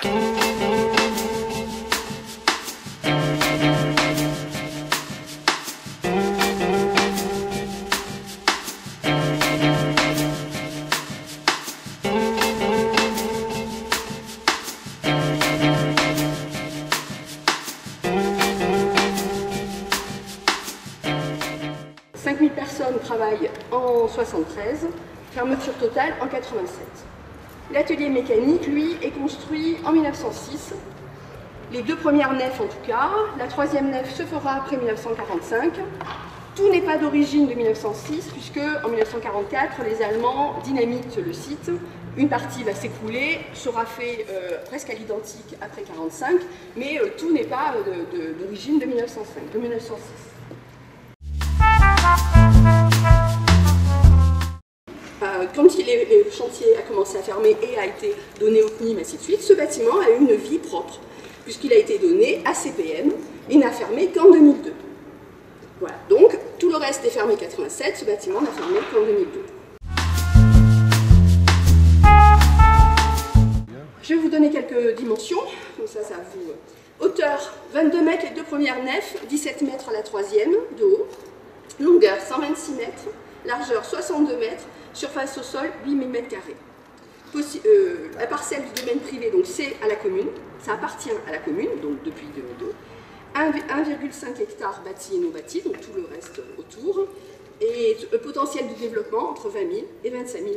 5000 personnes travaillent en 73, fermeture totale en 87. L'atelier mécanique, lui, est construit en 1906. Les deux premières nefs en tout cas, la troisième nef se fera après 1945. Tout n'est pas d'origine de 1906 puisque en 1944, les Allemands dynamitent le site. Une partie va s'écrouler, sera fait presque à l'identique après 1945, mais tout n'est pas d'origine de 1905, de 1906. Quand le chantier a commencé à fermer et a été donné au CNIM, ainsi de suite, ce bâtiment a eu une vie propre, puisqu'il a été donné à CPM et n'a fermé qu'en 2002. Voilà, donc tout le reste est fermé en 87, ce bâtiment n'a fermé qu'en 2002. Je vais vous donner quelques dimensions, donc ça vous... Hauteur 22 mètres les deux premières nefs, 17 mètres à la troisième de haut. Longueur 126 mètres, largeur 62 mètres, surface au sol 8000 m². La parcelle du domaine privé, donc c'est à la commune, ça appartient à la commune, donc depuis 2002. 1,5 hectare bâti et non bâti, donc tout le reste autour. Et le potentiel de développement entre 20 000 et 25 000 m².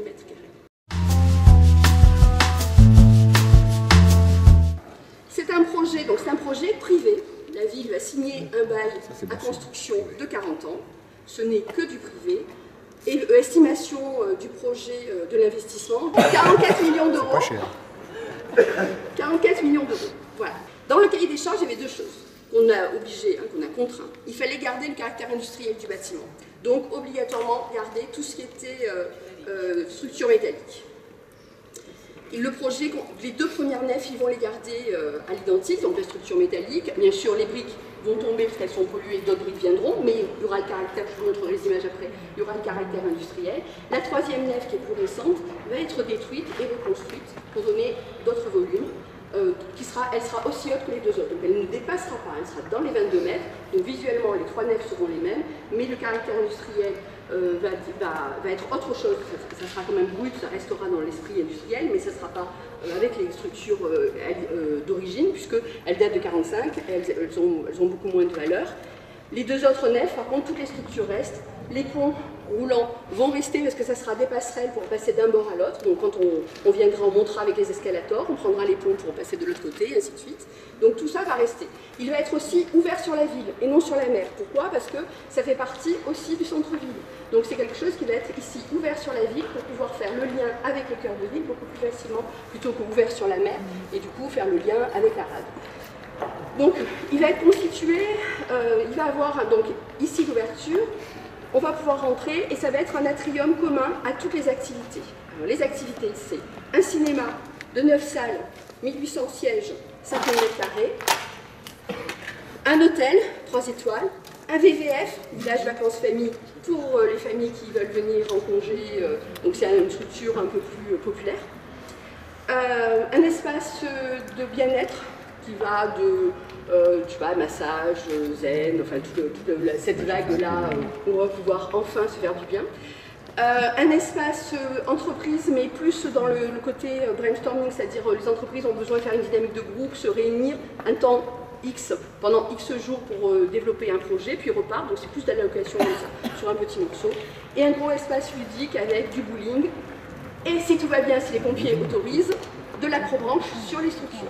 C'est un projet, donc c'est un projet privé. La ville va signer un bail à construction de 40 ans. Ce n'est que du privé. Et estimation du projet de l'investissement, 44 millions d'euros. Pas cher. 44 millions d'euros. Voilà. Dans le cahier des charges, il y avait deux choses qu'on a obligé, qu'on a contraint. Il fallait garder le caractère industriel du bâtiment. Donc, obligatoirement, garder tout ce qui était structure métallique. Et le projet, les deux premières nefs, ils vont les garder à l'identique, donc la structure métallique. Bien sûr, les briques vont tomber parce qu'elles sont polluées, d'autres briques viendront, mais il y aura le caractère, je vous montrerai les images après, il y aura le caractère industriel. La troisième nef, qui est plus récente, va être détruite et reconstruite pour donner d'autres volumes. Elle sera aussi haute que les deux autres, donc elle ne dépassera pas, elle sera dans les 22 mètres, donc visuellement les trois nefs seront les mêmes, mais le caractère industriel va être autre chose, ça sera quand même brut, ça restera dans l'esprit industriel, mais ça ne sera pas avec les structures d'origine, puisqu'elles datent de 45, elles ont beaucoup moins de valeur. Les deux autres nefs, par contre, toutes les structures restent. Les ponts roulants vont rester parce que ça sera des passerelles pour passer d'un bord à l'autre. Donc quand on viendra, on montera avec les escalators, on prendra les ponts pour passer de l'autre côté, et ainsi de suite. Donc tout ça va rester. Il va être aussi ouvert sur la ville et non sur la mer. Pourquoi? Parce que ça fait partie aussi du centre-ville. Donc c'est quelque chose qui va être ici ouvert sur la ville pour pouvoir faire le lien avec le cœur de ville beaucoup plus facilement plutôt qu'ouvert sur la mer et du coup faire le lien avec la rade. Donc il va être constitué, il va avoir donc ici l'ouverture. On va pouvoir rentrer et ça va être un atrium commun à toutes les activités. Alors, les activités, c'est un cinéma de 9 salles, 1800 sièges, 50 m², un hôtel, 3 étoiles, un VVF, village vacances famille, pour les familles qui veulent venir en congé, donc c'est une structure un peu plus populaire. Un espace de bien-être qui va de massage, zen, enfin toute cette vague-là où on va pouvoir enfin se faire du bien. Un espace entreprise, mais plus dans le côté brainstorming, c'est-à-dire les entreprises ont besoin de faire une dynamique de groupe, se réunir un temps X pendant X jours pour développer un projet, puis repartent, donc c'est plus de la location comme ça, sur un petit morceau. Et un gros espace ludique avec du bowling, et si tout va bien, si les pompiers autorisent, de l'acrobranche sur les structures.